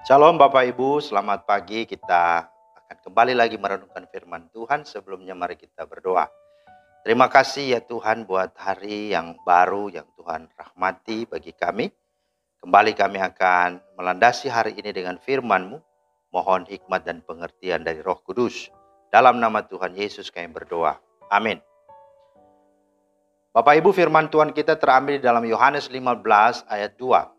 Shalom Bapak Ibu, selamat pagi. Kita akan kembali lagi merenungkan firman Tuhan. Sebelumnya mari kita berdoa. Terima kasih ya Tuhan buat hari yang baru yang Tuhan rahmati bagi kami. Kembali kami akan melandasi hari ini dengan firman-Mu. Mohon hikmat dan pengertian dari Roh Kudus. Dalam nama Tuhan Yesus kami berdoa. Amin. Bapak Ibu, firman Tuhan kita terambil di dalam Yohanes 15 ayat 2.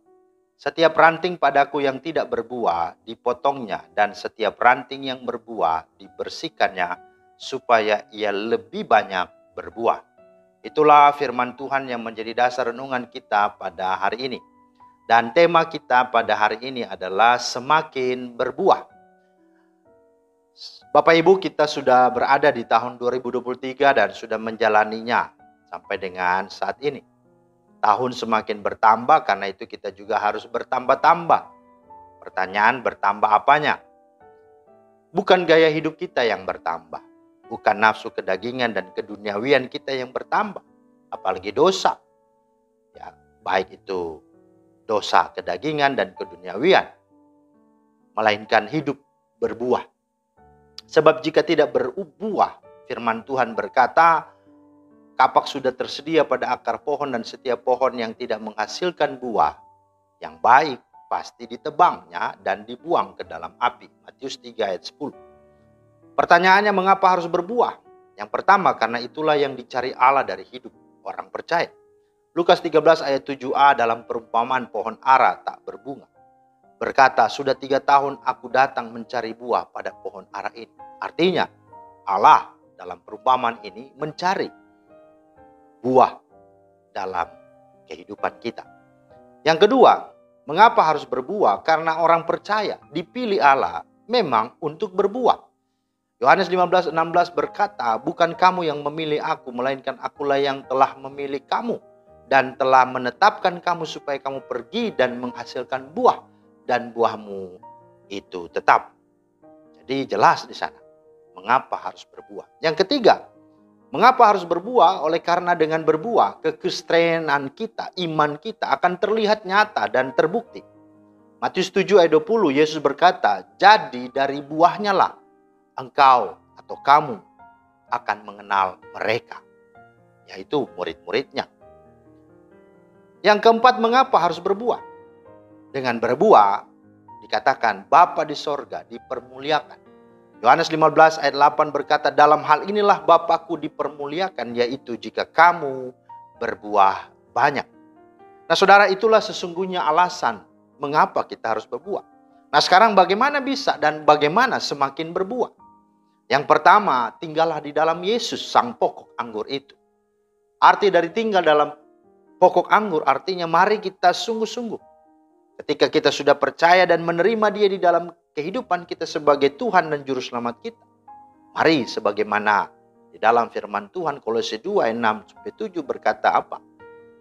Setiap ranting padaku yang tidak berbuah dipotongnya, dan setiap ranting yang berbuah dibersihkannya supaya ia lebih banyak berbuah. Itulah firman Tuhan yang menjadi dasar renungan kita pada hari ini. Dan tema kita pada hari ini adalah semakin berbuah. Bapak Ibu, kita sudah berada di tahun 2023 dan sudah menjalaninya sampai dengan saat ini. Tahun semakin bertambah, karena itu kita juga harus bertambah-tambah. Pertanyaan, bertambah apanya? Bukan gaya hidup kita yang bertambah. Bukan nafsu kedagingan dan keduniawian kita yang bertambah. Apalagi dosa. Ya, baik itu dosa kedagingan dan keduniawian. Melainkan hidup berbuah. Sebab jika tidak berbuah, firman Tuhan berkata, kapak sudah tersedia pada akar pohon, dan setiap pohon yang tidak menghasilkan buah yang baik pasti ditebangnya dan dibuang ke dalam api. Matius 3 ayat 10. Pertanyaannya, mengapa harus berbuah? Yang pertama, karena itulah yang dicari Allah dari hidup orang percaya. Lukas 13 ayat 7a dalam perumpamaan pohon ara tak berbunga berkata, sudah 3 tahun aku datang mencari buah pada pohon ara ini. Artinya Allah dalam perumpamaan ini mencari buah dalam kehidupan kita. Yang kedua, mengapa harus berbuah? Karena orang percaya dipilih Allah memang untuk berbuah. Yohanes 15:16 berkata, bukan kamu yang memilih aku, melainkan akulah yang telah memilih kamu dan telah menetapkan kamu supaya kamu pergi dan menghasilkan buah, dan buahmu itu tetap. Jadi jelas di sana mengapa harus berbuah. Yang ketiga, mengapa harus berbuah? Oleh karena dengan berbuah, kekristenan kita, iman kita akan terlihat nyata dan terbukti. Matius 7 ayat 20, Yesus berkata, jadi dari buahnya lah engkau atau kamu akan mengenal mereka, yaitu murid-muridnya. Yang keempat, mengapa harus berbuah? Dengan berbuah, dikatakan Bapa di sorga dipermuliakan. Yohanes 15 ayat 8 berkata, dalam hal inilah Bapakku dipermuliakan, yaitu jika kamu berbuah banyak. Nah saudara, itulah sesungguhnya alasan mengapa kita harus berbuah. Nah sekarang bagaimana bisa dan bagaimana semakin berbuah? Yang pertama, tinggallah di dalam Yesus, sang pokok anggur itu. Arti dari tinggal dalam pokok anggur artinya mari kita sungguh-sungguh. Ketika kita sudah percaya dan menerima Dia di dalam kehidupan kita sebagai Tuhan dan Juru Selamat kita, mari sebagaimana di dalam firman Tuhan Kolose 2 ayat 6-7 berkata apa?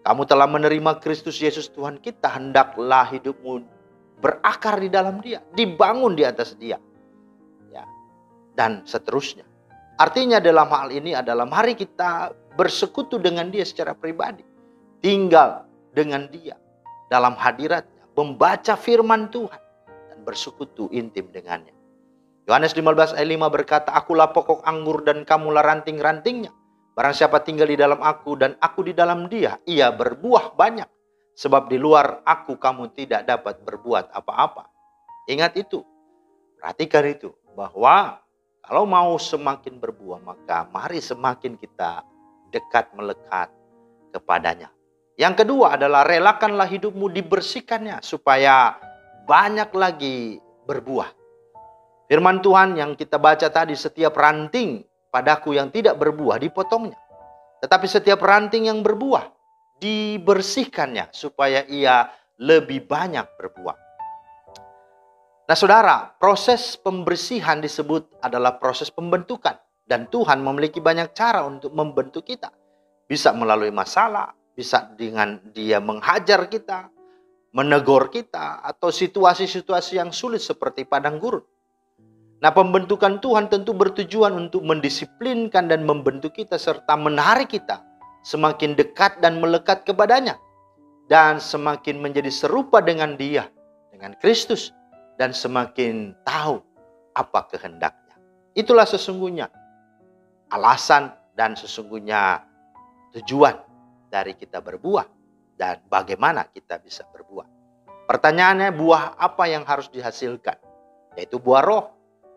Kamu telah menerima Kristus Yesus Tuhan kita, hendaklah hidupmu berakar di dalam Dia, dibangun di atas Dia, ya, dan seterusnya. Artinya dalam hal ini adalah mari kita bersekutu dengan Dia secara pribadi, tinggal dengan Dia dalam hadirat, membaca firman Tuhan dan bersekutu intim dengannya. Yohanes 15 ayat 5 berkata, akulah pokok anggur dan kamulah ranting-rantingnya. Barang siapa tinggal di dalam aku dan aku di dalam dia, ia berbuah banyak. Sebab di luar aku kamu tidak dapat berbuat apa-apa. Ingat itu, perhatikan itu, bahwa kalau mau semakin berbuah, maka mari semakin kita dekat melekat kepadanya. Yang kedua adalah relakanlah hidupmu dibersihkannya supaya banyak lagi berbuah. Firman Tuhan yang kita baca tadi, setiap ranting padaku yang tidak berbuah dipotongnya. Tetapi setiap ranting yang berbuah dibersihkannya supaya ia lebih banyak berbuah. Nah saudara, proses pembersihan disebut adalah proses pembentukan. Dan Tuhan memiliki banyak cara untuk membentuk kita. Bisa melalui masalah, bisa dengan Dia menghajar kita, menegur kita, atau situasi-situasi yang sulit seperti padang gurun. Nah, pembentukan Tuhan tentu bertujuan untuk mendisiplinkan dan membentuk kita serta menarik kita semakin dekat dan melekat kepadanya dan semakin menjadi serupa dengan Dia, dengan Kristus. dan semakin tahu apa kehendaknya. Itulah sesungguhnya alasan dan sesungguhnya tujuan dari kita berbuah dan bagaimana kita bisa berbuah. Pertanyaannya, buah apa yang harus dihasilkan? Yaitu buah roh.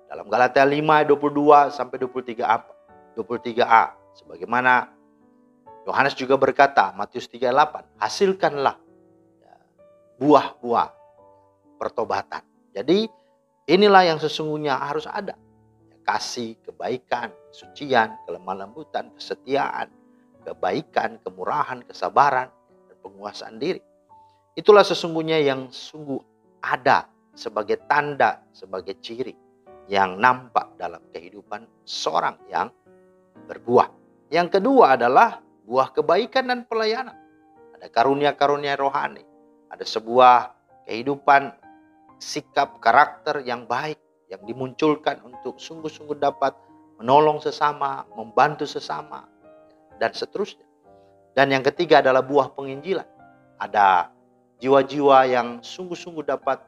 Dalam Galatia 5 ayat 22 sampai 23a. Sebagaimana Yohanes juga berkata, Matius 3:8, hasilkanlah buah-buah pertobatan. Jadi inilah yang sesungguhnya harus ada. Kasih, kebaikan, kesucian, kelemah lembutan, kesetiaan, kebaikan, kemurahan, kesabaran, dan penguasaan diri. Itulah sesungguhnya yang sungguh ada sebagai tanda, sebagai ciri yang nampak dalam kehidupan seorang yang berbuah. Yang kedua adalah buah kebaikan dan pelayanan. Ada karunia-karunia rohani. Ada sebuah kehidupan, sikap, karakter yang baik yang dimunculkan untuk sungguh-sungguh dapat menolong sesama, membantu sesama, dan seterusnya. Dan yang ketiga adalah buah penginjilan. Ada jiwa-jiwa yang sungguh-sungguh dapat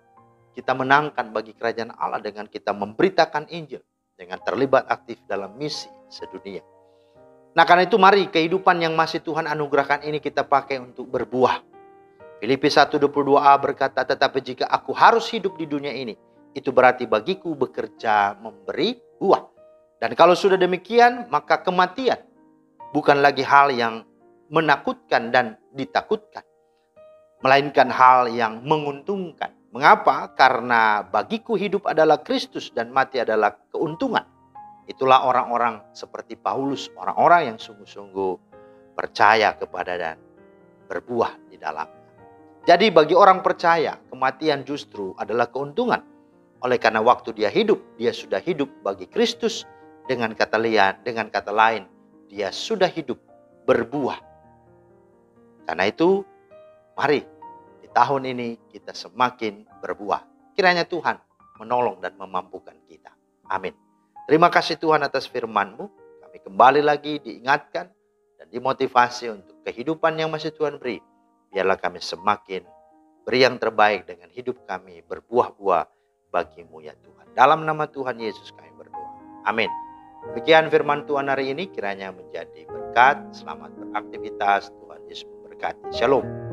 kita menangkan bagi kerajaan Allah dengan kita memberitakan Injil, dengan terlibat aktif dalam misi sedunia. Nah, karena itu mari kehidupan yang masih Tuhan anugerahkan ini kita pakai untuk berbuah. Filipi 1:22a berkata, tetapi jika aku harus hidup di dunia ini, itu berarti bagiku bekerja memberi buah. Dan kalau sudah demikian, maka kematian bukan lagi hal yang menakutkan dan ditakutkan, melainkan hal yang menguntungkan. Mengapa? Karena bagiku hidup adalah Kristus dan mati adalah keuntungan. Itulah orang-orang seperti Paulus, orang-orang yang sungguh-sungguh percaya kepada dan berbuah di dalamnya. Jadi bagi orang percaya, kematian justru adalah keuntungan. Oleh karena waktu dia hidup, dia sudah hidup bagi Kristus. Dengan kata lain, dia sudah hidup berbuah. Karena itu, mari di tahun ini kita semakin berbuah. Kiranya Tuhan menolong dan memampukan kita. Amin. Terima kasih Tuhan atas firman-Mu. Kami kembali lagi diingatkan dan dimotivasi untuk kehidupan yang masih Tuhan beri. Biarlah kami semakin beri yang terbaik dengan hidup kami berbuah-buah bagi-Mu ya Tuhan. Dalam nama Tuhan Yesus kami berdoa. Amin. Demikian firman Tuhan hari ini kiranya menjadi berkat. Selamat beraktivitas. Tuhan Yesus memberkati. Shalom.